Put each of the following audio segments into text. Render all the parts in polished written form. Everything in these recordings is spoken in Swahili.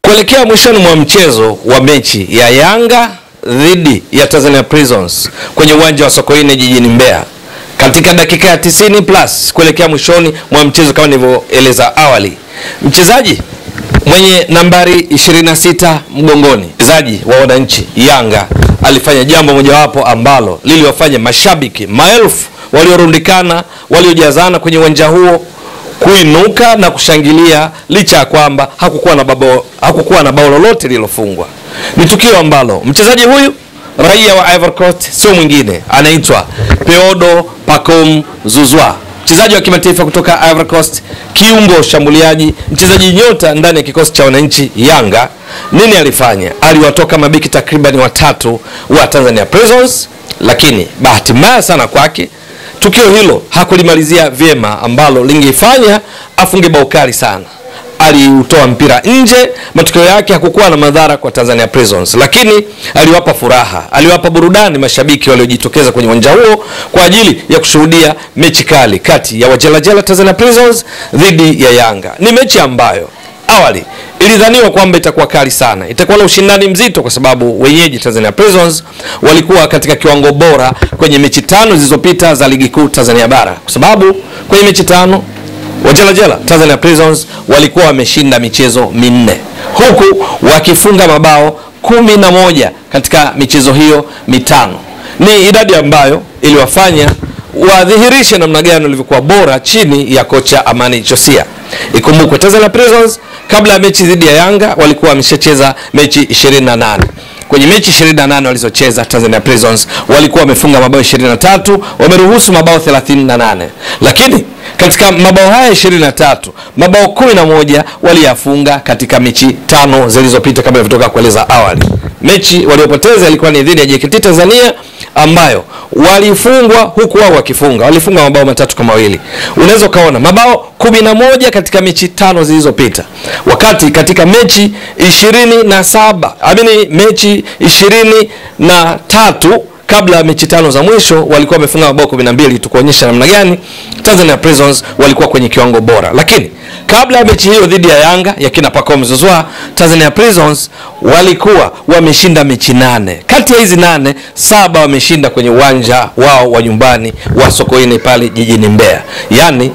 Kuelekea mwishoni mwa mchezo wa mechi ya Yanga dhidi ya Tanzania Prisons kwenye uwanja wa Sokoine jijini Mbeya, katika dakika ya 90 plus kuelekea mwishoni mwa mchezo, kama nilivyoeleza awali, mchezaji mwenye nambari 26 mgongoni, mchezaji wa wananchi Yanga, alifanya jambo mojawapo ambalo liliwafanya mashabiki maelfu waliorundikana, waliojazana kwenye uwanja huo kuinuka na kushangilia, licha ya kwamba hakukuwa na bao lolote lililofungwa. Ni tukio ambalo mchezaji huyu raia wa Ivory Coast sio mwingine, anaitwa Peodo Pacome Zouzoua, mchezaji wa kimataifa kutoka Ivory Coast, kiungo shambuliaji, mchezaji nyota ndani ya kikosi cha wananchi Yanga. Nini alifanya? Aliwatoka mabeki takriban watatu wa Tanzania Prisons, lakini bahati mbaya sana kwake tukio hilo hakulimalizia vyema, ambalo lingefanya afunge bao kali sana. Aliutoa mpira nje. Matokeo yake hakukuwa na madhara kwa Tanzania Prisons, lakini aliwapa furaha, aliwapa burudani mashabiki waliojitokeza kwenye uwanja huo kwa ajili ya kushuhudia mechi kali kati ya wajelajela Tanzania Prisons dhidi ya Yanga. Ni mechi ambayo awali ilidhaniwa kwamba itakuwa kali sana, itakuwa na ushindani mzito, kwa sababu wenyeji Tanzania Prisons walikuwa katika kiwango bora kwenye mechi 5 zilizopita za ligi kuu Tanzania bara, kwa sababu kwenye mechi 5 wajelajela Tanzania Prisons walikuwa wameshinda michezo 4, huku wakifunga mabao 11 katika michezo hiyo 5. Ni idadi ambayo iliwafanya wadhihirishe namna gani walivyokuwa bora chini ya kocha Amani Josia. Ikumbukwe Tanzania Prisons kabla ya mechi dhidi ya Yanga walikuwa wameshacheza mechi 28. Kwenye mechi 28 walizocheza Tanzania Prisons walikuwa wamefunga mabao 23, wameruhusu mabao 38. Lakini katika mabao haya 23, mabao 11 waliyafunga katika mechi 5 zilizopita kama nilivyotoka kueleza awali. Mechi waliopoteza ilikuwa ni dhidi ya JKT Tanzania, ambayo walifungwa huku wao wakifunga. Walifunga mabao 3-2. Unaweza kaona mabao 11 katika mechi 5 zilizopita, wakati katika mechi 27, mechi 23 kabla ya mechi 5 za mwisho walikuwa wamefunga mabao 12, tukuonyesha namna gani Tanzania Prisons walikuwa kwenye kiwango bora. Lakini kabla ya mechi hiyo dhidi ya Yanga ya kina Pacome Zouzoua, Tanzania Prisons walikuwa wameshinda mechi 8. Kati ya hizi 8, 7 wameshinda kwenye uwanja wao wa nyumbani wa Sokoine pale jijini Mbeya. Yaani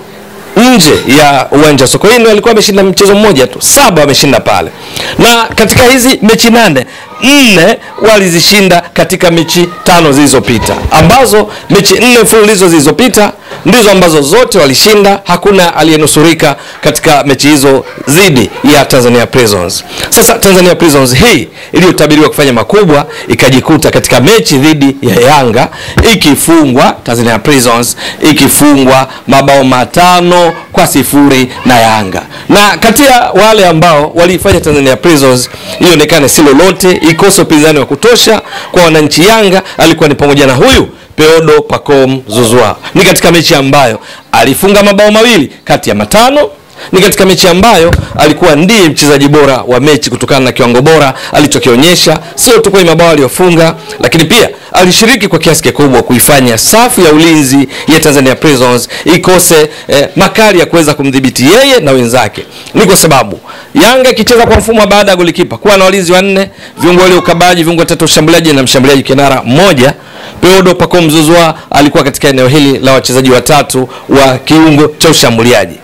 nje ya uwanja Sokoine walikuwa wameshinda mchezo mmoja tu, 7 wameshinda pale. Na katika hizi mechi 8, 4 walizishinda katika mechi 5 zilizopita, ambazo mechi 4 mfululizo zilizopita ndizo ambazo zote walishinda. Hakuna aliyenusurika katika mechi hizo dhidi ya Tanzania Prisons. Sasa Tanzania Prisons hii iliyotabiriwa kufanya makubwa ikajikuta katika mechi dhidi ya Yanga ikifungwa, Tanzania Prisons ikifungwa mabao 5-0 na Yanga. Na kati ya wale ambao walifanya Tanzania Prisons ionekane si lolote, ikosa upinzani wa kutosha kwa wananchi Yanga, alikuwa ni pamoja na huyu Peodo Pacome Zouzoua. Ni katika mechi ambayo alifunga mabao 2 kati ya 5. Ni katika mechi ambayo alikuwa ndiye mchezaji bora wa mechi kutokana na kiwango bora alichokionyesha, sio tu kwa mabao aliyofunga, lakini pia alishiriki kwa kiasi kikubwa kuifanya safu ya ulinzi ya Tanzania Prisons ikose makali ya kuweza kumdhibiti yeye na wenzake. Ni kwa sababu Yanga ikicheza kwa mfumo baada ya golikipa kuwa na walinzi 4, viungo wale ukabaji, viungo 3 ushambuliaji na mshambuliaji kinara 1, Peodo Pacome Zouzoua alikuwa katika eneo hili la wachezaji 3 wa kiungo cha ushambuliaji.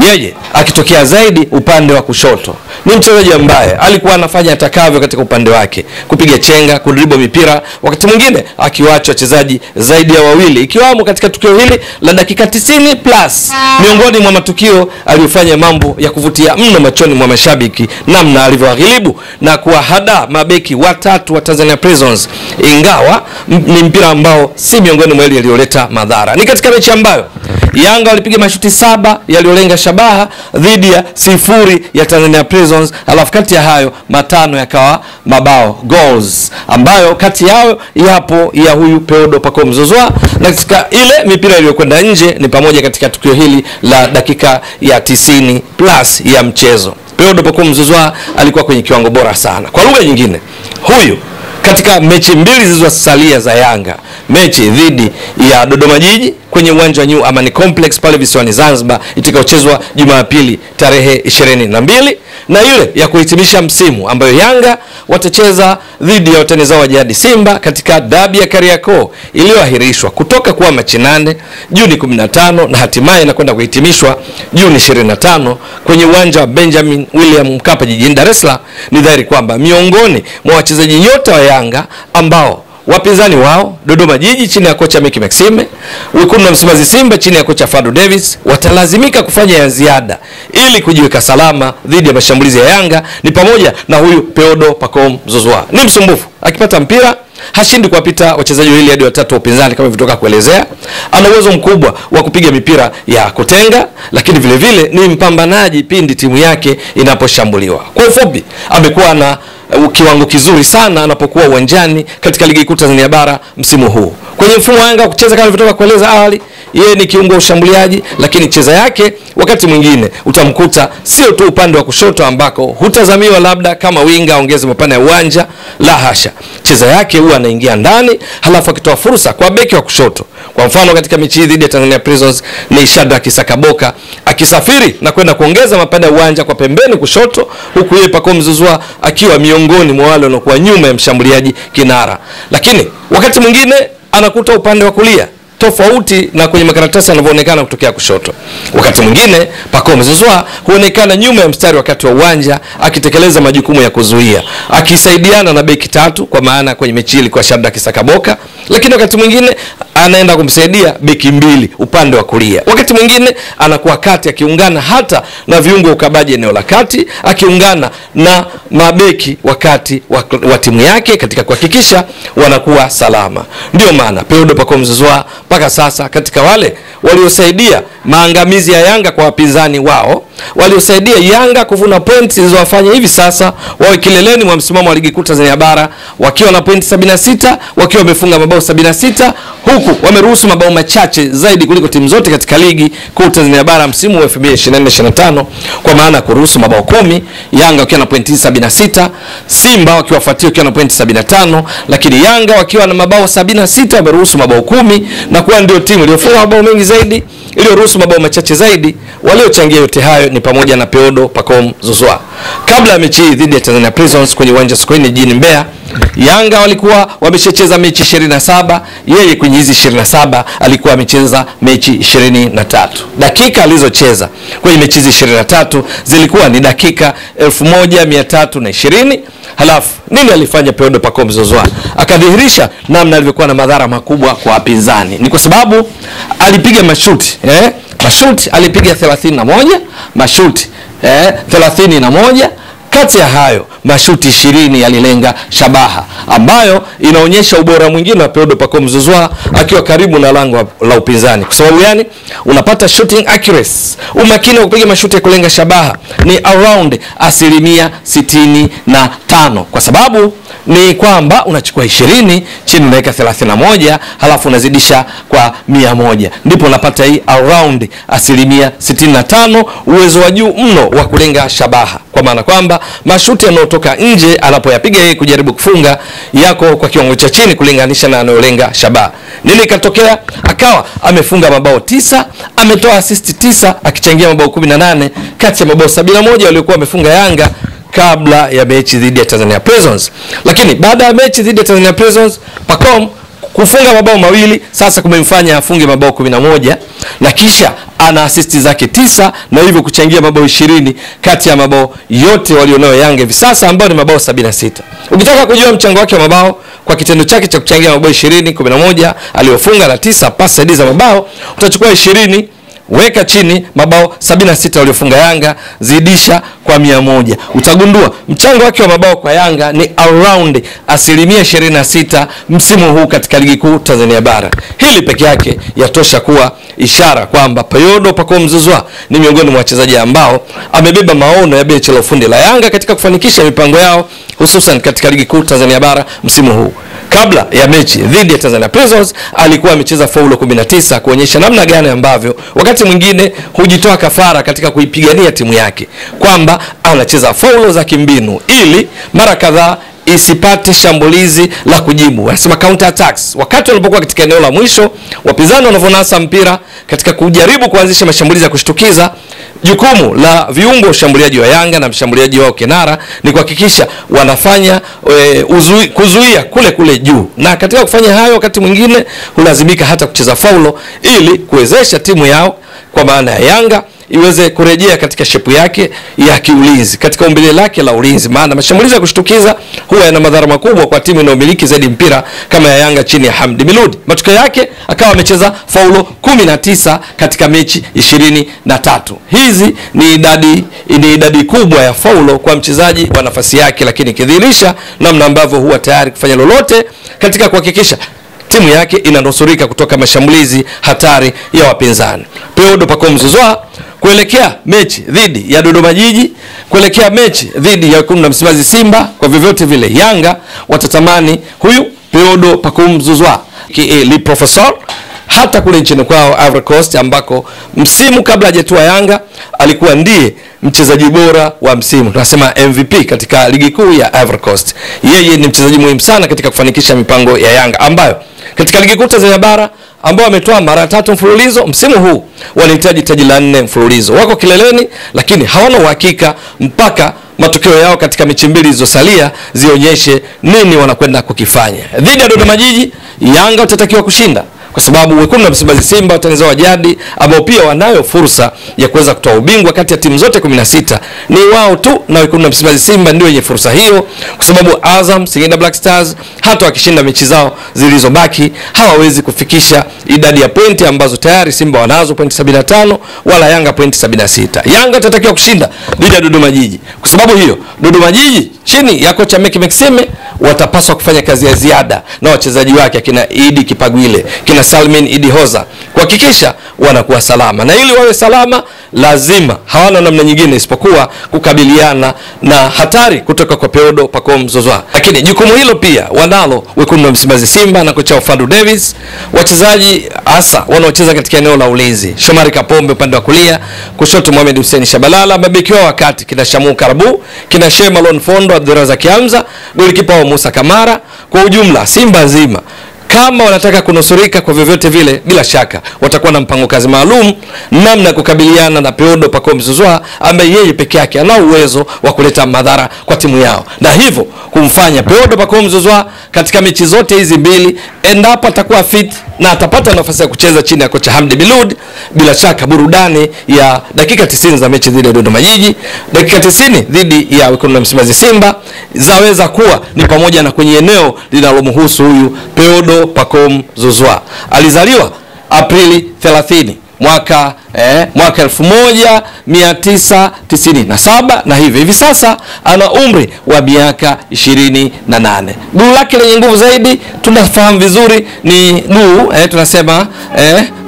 Yeye akitokea zaidi upande wa kushoto, ni mchezaji ambaye alikuwa anafanya atakavyo katika upande wake, kupiga chenga, kudribo mipira, wakati mwingine akiwaacha wachezaji zaidi ya 2, ikiwamo katika tukio hili la dakika 90 plus. Miongoni mwa matukio aliyofanya mambo ya kuvutia mno machoni mwa mashabiki, namna alivyowaghilibu na kuwahada mabeki 3 wa Tanzania Prisons, ingawa ni mpira ambao si miongoni mwa ile iliyoleta madhara. Ni katika mechi ambayo Yanga walipiga mashuti 7 yaliolenga shabaha dhidi ya 0 ya Tanzania Prisons, alafu kati ya hayo 5 yakawa mabao goals, ambayo kati yao yapo ya huyu Peodo Pacome Zouzoua. Na katika ile mipira iliyokwenda nje ni pamoja katika tukio hili la dakika ya 90 plus ya mchezo. Peodo Pacome Zouzoua alikuwa kwenye kiwango bora sana. Kwa lugha nyingine, huyu katika mechi 2 zilizosalia za Yanga mechi dhidi ya Dodoma Jiji kwenye uwanja wa New Amani Complex pale visiwani Zanzibar itakayochezwa Jumapili tarehe 22, na ile ya kuhitimisha msimu ambayo Yanga watacheza dhidi ya watani zao wa jadi Simba katika dabi ya Kariakoo iliyoahirishwa kutoka kuwa Machi 8 Juni 15 na hatimaye inakwenda kuhitimishwa Juni 25 kwenye uwanja wa Benjamin William Mkapa jijini Dar es Salaam. Ni dhahiri kwamba miongoni mwa wachezaji nyota wa Yanga ambao wapinzani wao Dodoma Jiji chini ya kocha Miki Maxime, Wekundu wa Msimbazi Simba chini ya kocha Fadu Davis watalazimika kufanya ya ziada ili kujiweka salama dhidi ya mashambulizi ya Yanga, ni pamoja na huyu Peodo Pacome Zouzoua. Ni msumbufu, akipata mpira hashindi kuwapita wachezaji wawili hadi watatu wa upinzani kama vitoka kuelezea. Ana uwezo mkubwa wa kupiga mipira ya kutenga, lakini vile vile ni mpambanaji pindi timu yake inaposhambuliwa. Kwa ufupi, amekuwa na kiwango kizuri sana anapokuwa uwanjani katika ligi kuu Tanzania bara msimu huu. Kwenye mfumo wa Yanga kucheza kama vitoka kueleza awali, yeye ni kiungo ushambuliaji, lakini cheza yake wakati mwingine utamkuta sio tu upande wa kushoto ambako hutazamiwa labda kama winga ongeze mapana ya uwanja, la hasha. Cheza yake huwa anaingia ndani halafu akitoa fursa kwa beki wa kushoto. Kwa mfano katika mechi hii dhidi ya Tanzania Prisons ni Shadrack Sakaboka akisafiri na kwenda kuongeza mapana ya uwanja kwa pembeni kushoto, huku yeye Pacome Zouzoua akiwa miongoni mwa wale wanaokuwa nyuma ya mshambuliaji kinara. Lakini wakati mwingine anakuta upande wa kulia tofauti na kwenye makaratasi yanavyoonekana kutokea kushoto. Wakati mwingine Pacome Zouzoua huonekana nyuma ya mstari wakati wa uwanja akitekeleza majukumu ya kuzuia, akisaidiana na beki tatu, kwa maana kwenye mechi ile kwa Shadrack Sakaboka, lakini wakati mwingine anaenda kumsaidia beki mbili upande wa kulia. Wakati mwingine anakuwa kati akiungana hata na viungo ukabaji eneo la kati, akiungana na mabeki wakati wa timu yake katika kuhakikisha wanakuwa salama. Ndio maana Peodo Pacome Zouzoua mpaka sasa katika wale waliosaidia maangamizi ya Yanga kwa wapinzani wao, waliosaidia Yanga kuvuna pointi zilizowafanya hivi sasa wawe kileleni mwa msimamo wa ligi kuu Tanzania bara wakiwa na pointi 76, wakiwa wamefunga mabao 76, huku wameruhusu mabao machache zaidi kuliko timu zote katika ligi kuu Tanzania bara msimu wa 2024-2025, kwa maana kuruhusu mabao 10, Yanga wakiwa na pointi 76, Simba wakiwafuatia wakiwa na pointi 75, lakini Yanga wakiwa na mabao 76 wameruhusu mabao 10 na kuwa ndio timu iliyofunga mabao mengi zaidi, iliyoruhusu mabao machache zaidi. Waliochangia yote hayo ni pamoja na Peodo Pacome Zouzoua. Kabla ya mechi hii dhidi ya Tanzania Prisons kwenye uwanja Sokoine jijini Mbeya, Yanga walikuwa wameshacheza mechi 27, yeye kwenye hizi 27 alikuwa amecheza mechi 23. Dakika alizocheza kwenye mechi hizi 23 zilikuwa ni dakika 1320. Halafu nini alifanya Peodo Pacome Zouzoua? Akadhihirisha namna alivyokuwa na madhara makubwa kwa wapinzani. Ni kwa sababu alipiga mashuti, mashuti alipiga 31, mashuti 31. Kati ya hayo mashuti 20 yalilenga shabaha, ambayo inaonyesha ubora mwingine wa Peodo Pacome Zouzoua akiwa karibu na lango la upinzani. Kwa sababu yani unapata shooting accuracy, umakini wa kupiga mashuti ya kulenga shabaha ni around 65%, kwa sababu ni kwamba unachukua 20 chini unaweka 31 halafu unazidisha kwa 100, ndipo unapata hii around 65%, uwezo wa juu mno wa kulenga shabaha, kwa maana kwamba mashuti yanayotoka nje anapoyapiga yeye kujaribu kufunga yako kwa kiwango cha chini kulinganisha na anayolenga shabaha. Nini katokea? Akawa amefunga mabao 9, ametoa assist 9, akichangia mabao 18 kati ya mabao 71 waliokuwa wamefunga Yanga kabla ya mechi dhidi ya Tanzania Prisons. Lakini baada ya mechi dhidi ya Tanzania Prisons, Pacome kufunga mabao mawili sasa kumemfanya afunge mabao 11, na kisha ana assist zake 9 na hivyo kuchangia mabao 20 kati ya mabao yote walionao Yanga hivi sasa ambao ni mabao 76. Ukitaka kujua mchango wake wa mabao kwa kitendo chake cha kuchangia mabao 20, 11 aliofunga na 9 pasi za mabao, utachukua 20 weka chini mabao 76 waliofunga Yanga zidisha kwa 100, utagundua mchango wake wa mabao kwa Yanga ni around 26% msimu huu katika ligi kuu Tanzania bara. Hili peke yake yatosha kuwa ishara kwamba Peodo Pacome Zouzoua ni miongoni mwa wachezaji ambao amebeba maono ya benchi la ufundi la Yanga katika kufanikisha mipango yao hususan katika ligi kuu Tanzania bara msimu huu. Kabla ya mechi dhidi ya Tanzania Prisons alikuwa amecheza faulo 19 kuonyesha namna gani ambavyo wakati mwingine hujitoa kafara katika kuipigania timu yake, kwamba anacheza faulo za kimbinu ili mara kadhaa isipate shambulizi la kujibu, wanasema counter attacks. Wakati walipokuwa katika eneo la mwisho, wapinzani wanavonasa mpira katika kujaribu kuanzisha mashambulizi ya kushtukiza, jukumu la viungo ushambuliaji wa Yanga na mshambuliaji wao Kenara ni kuhakikisha wanafanya kuzuia kule juu, na katika kufanya hayo wakati mwingine hulazimika hata kucheza faulo ili kuwezesha timu yao kwa maana ya Yanga iweze kurejea katika shepu yake ya kiulinzi, katika umbile lake la ulinzi, maana mashambulizi ya kushtukiza huwa yana madhara makubwa kwa timu inayomiliki zaidi mpira kama ya Yanga chini ya Hamdi Miludi. Matokeo yake akawa amecheza faulo 19 katika mechi 23. Hizi ni idadi kubwa ya faulo kwa mchezaji wa nafasi yake, lakini kidhihirisha namna ambavyo huwa tayari kufanya lolote katika kuhakikisha timu yake inanusurika kutoka mashambulizi hatari ya wapinzani. Peodo Pacome Zouzoua kuelekea mechi dhidi ya Dodoma Jiji, kuelekea mechi dhidi ya wekundu wa Msimbazi Simba, kwa vyovyote vile Yanga watatamani huyu Peodo Pacome Zouzoua li professor hata kule nchini kwao Ivory Coast, ambako msimu kabla hajatua Yanga alikuwa ndiye mchezaji bora wa msimu, tunasema MVP katika ligi kuu ya Ivory Coast. Yeye ni mchezaji muhimu sana katika kufanikisha mipango ya Yanga ambayo katika ligi kuu Tanzania bara ambao wametoa mara 3 mfululizo, msimu huu wanahitaji taji la 4 mfululizo. Wako kileleni, lakini hawana uhakika mpaka matokeo yao katika mechi mbili zilizosalia zionyeshe nini wanakwenda kukifanya. Dhidi ya Dodoma Jiji, Yanga watatakiwa kushinda, kwa sababu wekundu wa Msimbazi Simba watengeneza wajadi ambao pia wanayo fursa ya kuweza kutoa ubingwa kati ya timu zote 16. Ni wao tu na wekundu wa Msimbazi Simba ndio wenye fursa hiyo, kwa sababu Azam, Singida Black Stars hata wakishinda mechi zao zilizobaki hawawezi kufikisha idadi ya pointi ambazo tayari Simba wanazo, pointi 75, wala Yanga pointi 76. Yanga watatakiwa kushinda dhidi ya Dodoma Jiji. Kwa sababu hiyo Dodoma Jiji chini ya kocha Meki Maxime watapaswa kufanya kazi ya ziada na wachezaji wake kina Idi Kipagwile, kina Salmin Idi Hoza, kuhakikisha wanakuwa salama, na ili wawe salama lazima hawana namna nyingine isipokuwa kukabiliana na hatari kutoka kwa Peodo Pacome Zouzoua. Lakini jukumu hilo pia wanalo wekundu wa Msimbazi Simba na kocha Fadu Davis, wachezaji hasa wanaocheza katika eneo la ulinzi, Shomari Kapombe upande wa kulia, kushoto Mohamed Hussein Shabalala, mabeki wao wakati kina Shamu Karabu, kina Shemalon Fondo, Abduraza Kiamza, golikipa wa Musa Kamara. Kwa ujumla Simba nzima kama wanataka kunusurika kwa vyovyote vile, bila shaka watakuwa na mpango kazi maalum namna kukabiliana na Peodo Pacome Zouzoua ambaye yeye peke yake ana uwezo wa kuleta madhara kwa timu yao, na hivyo kumfanya Peodo Pacome Zouzoua katika mechi zote hizi mbili, endapo atakuwa fit na atapata nafasi ya kucheza chini ya kocha Hamdi Miludi, bila shaka burudani ya dakika 90 za mechi dhidi ya Dodoma Jiji, dakika 90 dhidi ya wekundu wa Msimbazi Simba zaweza kuwa ni pamoja na kwenye eneo linalomhusu huyu Peodo Pacome Zouzoua. Alizaliwa Aprili 30 mwaka 1997 na hivi sasa ana umri wa miaka 28. Guu lake lenye nguvu zaidi tunafahamu vizuri ni guu tunasema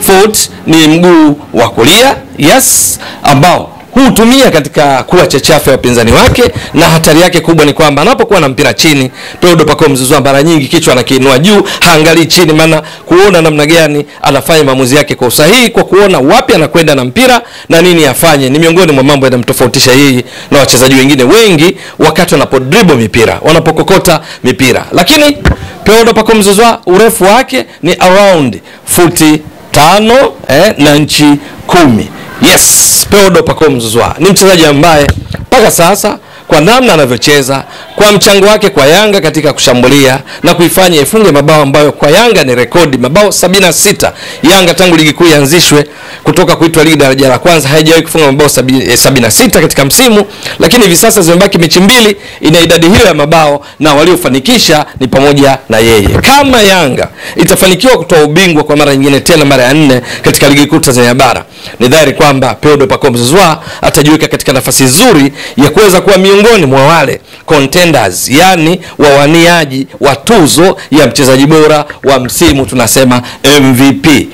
foot, ni mguu wa kulia, yes, ambao hutumia katika kuwachachafa wapinzani wake, na hatari yake kubwa ni kwamba anapokuwa na mpira chini, Peodo Pacome Zouzoua mara nyingi kichwa anakiinua juu, haangalii chini, maana kuona namna gani anafanya maamuzi yake kwa usahihi, kwa kuona wapi anakwenda na mpira na nini afanye. Ni miongoni mwa mambo yanamtofautisha yeye na wachezaji wengine wengi wakati wanapodribble mipira, wanapokokota mipira. Lakini Peodo Pacome Zouzoua urefu wake ni around futi 5 na inchi 10. Yes, Peodo Pacome Zouzoua ni mchezaji ambaye mpaka sasa kwa namna anavyocheza, kwa mchango wake kwa Yanga katika kushambulia na kuifanya ifunge mabao ambayo kwa Yanga ni rekodi, mabao 76. Yanga tangu ligi kuu ianzishwe kutoka kuitwa ligi daraja la kwanza haijawahi kufunga mabao 76 katika msimu, lakini hivi sasa zimebaki mechi mbili ina idadi hiyo ya mabao, na waliofanikisha ni pamoja na yeye. Kama Yanga itafanikiwa kutoa ubingwa kwa mara nyingine tena, mara ya 4 katika ligi kuu Tanzania bara, ni dhahiri kwamba Peodo Pacome Zouzoua atajiweka katika nafasi nzuri ya kuweza kuwa miongoni mwa wale contenders, yani wawaniaji wa tuzo ya mchezaji bora wa msimu, tunasema MVP.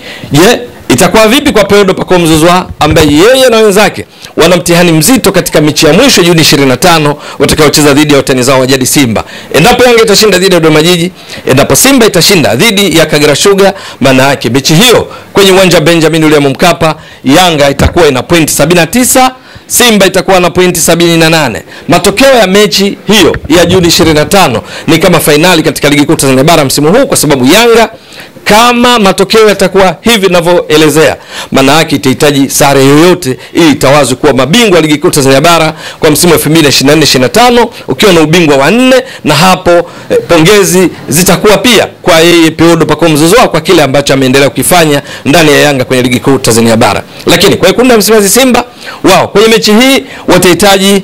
Itakuwa vipi kwa Peodo Pacome Zouzoua ambaye yeye na wenzake wana mtihani mzito katika mechi ya mwisho Juni 25 watakaocheza dhidi ya watani zao wa jadi Simba? Endapo Yanga itashinda dhidi ya Dodoma Jiji, endapo Simba itashinda dhidi ya Kagera Sugar, maana yake mechi hiyo kwenye uwanja Benjamin William Mkapa, Yanga itakuwa ina point 79 Simba itakuwa na pointi 78. Matokeo ya mechi hiyo ya Juni 25 ni kama fainali katika ligi kuu Tanzania bara msimu huu, kwa sababu Yanga kama matokeo yatakuwa hivi ninavyoelezea, maana yake itahitaji sare yoyote ili itawazwe kuwa mabingwa ligi kuu Tanzania bara kwa msimu wa 2024-25 ukiwa na ubingwa wa 4, na hapo pongezi zitakuwa pia kwa yeye Peodo Pacome Zouzoua kwa kile ambacho ameendelea kukifanya ndani ya Yanga kwenye ligi kuu Tanzania bara. Lakini kwa kundi la Msimbazi Simba, wao kwenye mechi hii watahitaji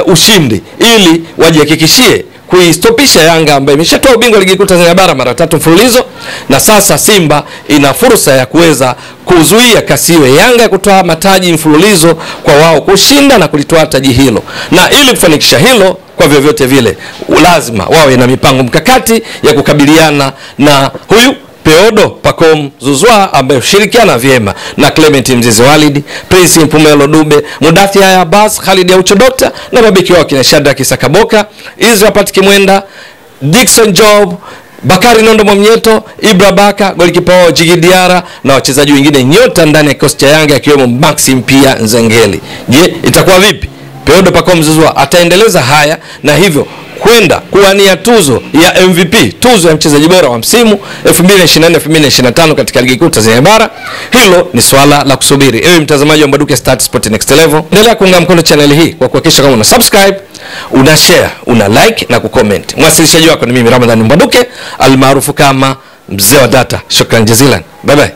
ushindi ili wajihakikishie kuistopisha Yanga ambayo imeshatoa ubingwa ligi kuu Tanzania bara mara 3 mfululizo, na sasa Simba ina fursa ya kuweza kuzuia kasiwe Yanga kutoa mataji mfululizo kwa wao kushinda na kulitoa taji hilo. Na ili kufanikisha hilo, kwa vyovyote vile lazima wawe na mipango mkakati ya kukabiliana na huyu Peodo Pacome Zouzoua ambaye shirikiana vyema na Clement Mzize Walid, Prince Mpumelo Dube, Mudathi Abbas, Khalid Aucho Doctor na mabeki wao kina Shadrack Sakaboka, Israel Patrick Mwenda, Dickson Job, Bakari Nondo Mwamnyeto, Ibra Baka, golikipa wao Jigi Diara na wachezaji wengine nyota ndani ya kikosi cha Yanga akiwemo Maxim pia Nzengeli. Je, itakuwa vipi? Peodo Pacome Zouzoua ataendeleza haya na hivyo kwenda kuwania tuzo ya MVP, tuzo ya mchezaji bora wa msimu 2024-2025 katika ligi kuu Tanzania bara? Hilo ni swala la kusubiri. Ewe mtazamaji wa Mbwaduke Stats Sport Next Level, endelea kuunga mkono channel hii kwa kuhakikisha kama una subscribe, una share, una like na kucomment. Mwasilishaji wako ni mimi Ramadhani Mbwaduke almaarufu kama Mzee wa Data. Shukran jazilan. Bye bye.